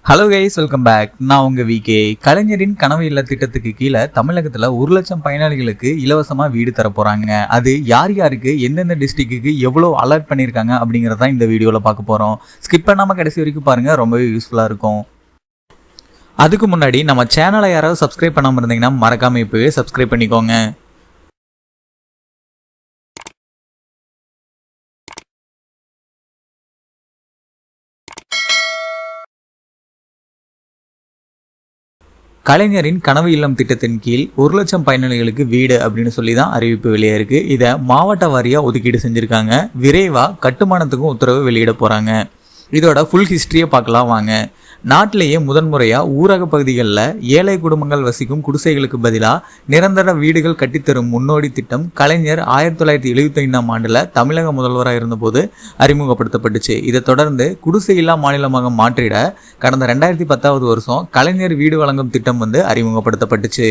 Hello guys, welcome back. நான் உங்க VK. கலைஞரின் கனவு இல்ல திட்டத்துக்கு கீழே தமிழகத்துல 1 லட்சம் பயனாளிகளுக்கு இலவசமா வீடு தர போறாங்க. அது யார் யாருக்கு எந்தெந்த டிஸ்ட்ரிக்ட்டுக்கு எவ்வளவு அலர்ட் பண்ணிருக்காங்க அப்படிங்கறத இந்த வீடியோல பார்க்க போறோம். ஸ்கிப் பண்ணாம கடைசி வரைக்கும் பாருங்க, ரொம்பவே யூஸ்ஃபுல்லா இருக்கும். அதுக்கு முன்னாடி நம்ம சேனலை யாராவது சப்ஸ்கிரைப் பண்ணாம இருந்தீங்கன்னா மறக்காம இப்பவே சப்ஸ்கிரைப் பண்ணிக்கோங்க. கலைஞரின் கனவு இல்லம் திட்டத்தின் கீழ் 1 லட்சம் பயனாளிகளுக்கு வீடு அப்படின்னு சொல்லி தான் அறிவிப்பு வெளியே இருக்கு. இதை மாவட்ட வாரியா ஒதுக்கீடு செஞ்சிருக்காங்க. விரைவா கட்டுமானத்துக்கும் உத்தரவு வெளியிட போறாங்க. இதோட ஃபுல் ஹிஸ்டரியை பார்க்கலாம் வாங்க. நாட்டிலேயே முதன்முறையா ஊரக பகுதிகளில் ஏழை குடும்பங்கள் வசிக்கும் குடிசைகளுக்கு பதிலாக நிரந்தர வீடுகள் கட்டித்தரும் முன்னோடி திட்டம் கலைஞர் 1975ஆம் ஆண்டுல தமிழக முதல்வராக இருந்தபோது அறிமுகப்படுத்தப்பட்டுச்சு. இதை தொடர்ந்து குடிசையில்லா மாநிலமாக மாற்றிட கடந்த 2010வது வருஷம் கலைஞர் வீடு வழங்கும் திட்டம் அறிமுகப்படுத்தப்பட்டுச்சு.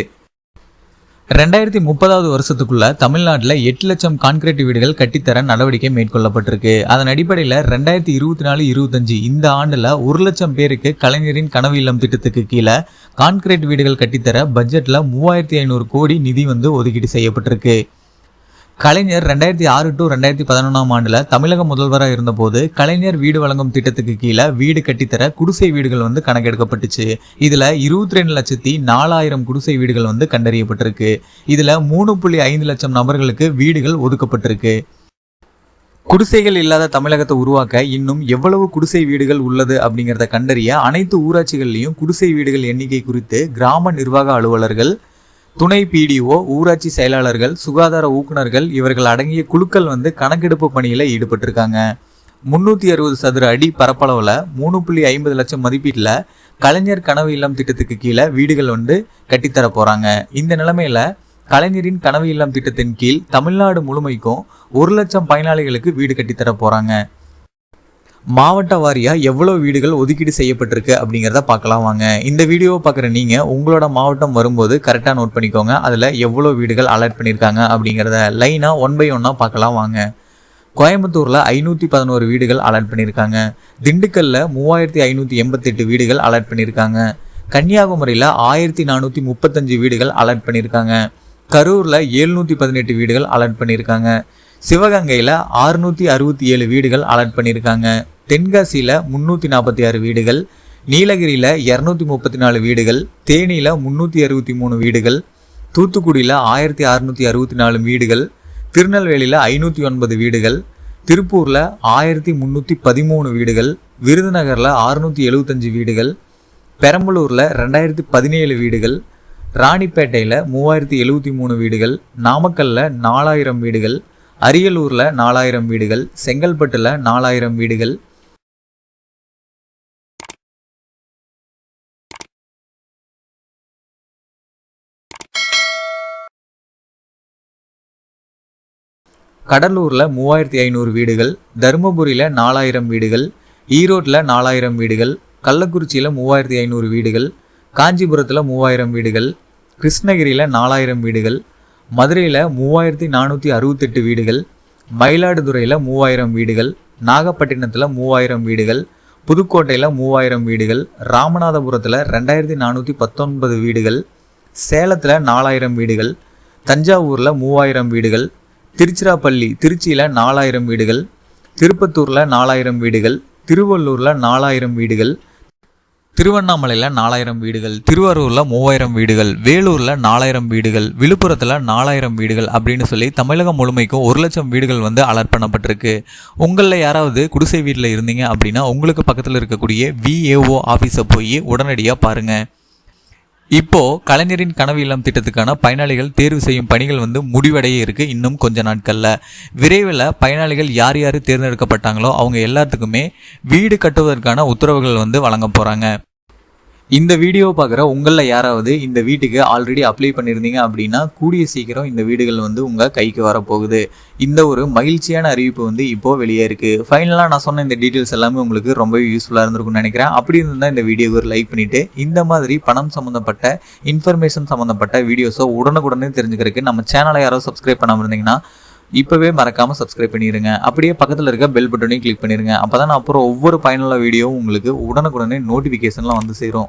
2030வது வருஷத்துக்குள்ள தமிழ்நாட்டில் 8 லட்சம் கான்கிரீட் வீடுகள் கட்டித்தர நடவடிக்கை மேற்கொள்ளப்பட்டிருக்கு. அதன் அடிப்படையில் 2024-25 இந்த ஆண்டுல 1 லட்சம் பேருக்கு கலைஞரின் கனவு இல்லம் திட்டத்துக்கு கீழே கான்கிரீட் வீடுகள் கட்டித்தர பட்ஜெட்ல 3500 கோடி நிதி ஒதுக்கீடு செய்யப்பட்டிருக்கு. கலைஞர் 2006 to 2011ஆம் ஆண்டுல தமிழக முதல்வராக இருந்தபோது கலைஞர் வீடு வழங்கும் திட்டத்துக்கு கீழே வீடு கட்டித்தர குடிசை வீடுகள் கணக்கெடுக்கப்பட்டுச்சு. இதுல 22,04,000 குடிசை வீடுகள் கண்டறியப்பட்டிருக்கு. இதுல 3.5 லட்சம் நபர்களுக்கு வீடுகள் ஒதுக்கப்பட்டிருக்கு. குடிசைகள் இல்லாத தமிழகத்தை உருவாக்க இன்னும் எவ்வளவு குடிசை வீடுகள் உள்ளது அப்படிங்கிறத கண்டறிய அனைத்து ஊராட்சிகள்லையும் குடிசை வீடுகள் எண்ணிக்கை குறித்து கிராம நிர்வாக அலுவலர்கள், துணை பிடிஓ, ஊராட்சி செயலாளர்கள், சுகாதார ஊக்குநர்கள் இவர்கள் அடங்கிய குழுக்கள் கணக்கெடுப்பு பணியில ஈடுபட்டிருக்காங்க. 360 சதுர அடி பரப்பளவுல 3.50 லட்சம் மதிப்பீட்டுல கலைஞர் கனவு இல்லம் திட்டத்துக்கு கீழே வீடுகள் கட்டித்தர போறாங்க. இந்த நிலைமையில கலைஞரின் கனவு இல்லம் திட்டத்தின் கீழ் தமிழ்நாடு முழுமைக்கும் 1 லட்சம் பயனாளிகளுக்கு வீடு கட்டித்தர போறாங்க. மாவட்ட வாரியா எவ்வளவு வீடுகள் ஒதுக்கீடு செய்யப்பட்டிருக்கு அப்படிங்கிறத பார்க்கலாம் வாங்க. இந்த வீடியோவை பார்க்குற நீங்க உங்களோட மாவட்டம் வரும்போது கரெக்டாக நோட் பண்ணிக்கோங்க. அதுல எவ்வளவு வீடுகள் அலர்ட் பண்ணியிருக்காங்க அப்படிங்கிறத லைனா 1 by 1 பார்க்கலாம் வாங்க. கோயம்புத்தூர்ல 511 வீடுகள் அலர்ட் பண்ணியிருக்காங்க. திண்டுக்கல்ல 3588 வீடுகள் அலர்ட் பண்ணியிருக்காங்க. கன்னியாகுமரியில 1435 வீடுகள் அலர்ட் பண்ணியிருக்காங்க. கரூர்ல 718 வீடுகள் அலர்ட் பண்ணியிருக்காங்க. சிவகங்கையில 667 வீடுகள் அலர்ட் பண்ணியிருக்காங்க. தென்காசியில 346 வீடுகள், நீலகிரியில 234 வீடுகள், தேனியில 363 வீடுகள், தூத்துக்குடியில 1664 வீடுகள், திருநெல்வேலியில 509 வீடுகள், திருப்பூர்ல 1313 வீடுகள், விருதுநகர்ல 675 வீடுகள், பெரம்பலூர்ல 2017 வீடுகள், ராணிப்பேட்டையில 3073 வீடுகள், நாமக்கல்ல 4000 வீடுகள், அரியலூர்ல 4000 வீடுகள், செங்கல்பட்டுல 4000 வீடுகள், கடலூர்ல 3500 வீடுகள், தருமபுரியில 4000 வீடுகள், ஈரோட்ல 4000 வீடுகள், கள்ளக்குறிச்சியில 3500 வீடுகள், காஞ்சிபுரத்துல 3000 வீடுகள், கிருஷ்ணகிரியில 4000 வீடுகள், மதுரையில் 3468 வீடுகள், மயிலாடுதுறையில் 3000 வீடுகள், நாகப்பட்டினத்தில் 3000 வீடுகள், புதுக்கோட்டையில் 3000 வீடுகள், ராமநாதபுரத்தில் 2419 வீடுகள், சேலத்தில் 4000 வீடுகள், தஞ்சாவூரில் 3000 வீடுகள், திருச்சிராப்பள்ளி திருச்சியில் 4000 வீடுகள், திருப்பத்தூரில் 4000 வீடுகள், திருவள்ளூரில் 4000 வீடுகள், திருவண்ணாமலையில் 4000 வீடுகள், திருவாரூரில் 3000 வீடுகள், வேலூரில் 4000 வீடுகள், விழுப்புரத்தில் 4000 வீடுகள் அப்படின்னு சொல்லி தமிழகம் முழுமைக்கும் 1 லட்சம் வீடுகள் அலர்ட் பண்ணப்பட்டிருக்கு. உங்களில் யாராவது குடிசை வீட்டில் இருந்தீங்க அப்படின்னா உங்களுக்கு பக்கத்தில் இருக்கக்கூடிய VAO ஆஃபீஸை போய் உடனடியாக பாருங்க. இப்போ கலைஞரின் கனவு இல்லம் திட்டத்துக்கான பயனாளிகள் தேர்வு செய்யும் பணிகள் முடிவடைய இருக்கு. இன்னும் கொஞ்ச நாட்கள்ல விரைவில் பயனாளிகள் யார் யார் தேர்ந்தெடுக்கப்பட்டாங்களோ அவங்க எல்லாத்துக்குமே வீடு கட்டுவதற்கான உத்தரவுகள் வழங்க போறாங்க. இந்த வீடியோ பார்க்குற உங்களில் யாராவது இந்த வீட்டுக்கு ஆல்ரெடி அப்ளை பண்ணியிருந்தீங்க அப்படின்னா கூடிய சீக்கிரம் இந்த வீடுகள் உங்கள் கைக்கு வரப்போகுது. இந்த ஒரு மகிழ்ச்சியான அறிவிப்பு இப்போ வெளியே இருக்குது. ஃபைனலாக நான் சொன்ன இந்த டீட்டெயில்ஸ் எல்லாமே உங்களுக்கு ரொம்பவே யூஸ்ஃபுல்லாக இருந்திருக்கும்னு நினைக்கிறேன். அப்படி இருந்தால் இந்த வீடியோவை ஒரு லைக் பண்ணிவிட்டு இந்த மாதிரி பணம் சம்மந்தப்பட்ட இன்ஃபர்மேஷன் சம்மந்தப்பட்ட வீடியோஸை உடனுக்குடனே தெரிஞ்சுக்கிறதுக்கு நம்ம சேனலை யாராவது சப்ஸ்கிரைப் பண்ணாமல் இருந்தீங்கன்னா இப்பவே மறக்காம சப்ஸ்கிரைப் பண்ணிருங்க. அப்படியே பக்கத்துல இருக்க பெல் பட்டனையும் கிளிக் பண்ணிருங்க. அப்பதான் நான் அப்புறம் ஒவ்வொரு பயனுள்ள வீடியோவும் உங்களுக்கு உடனுக்குடனே நோட்டிபிகேஷன்லாம் வந்து சேரும்.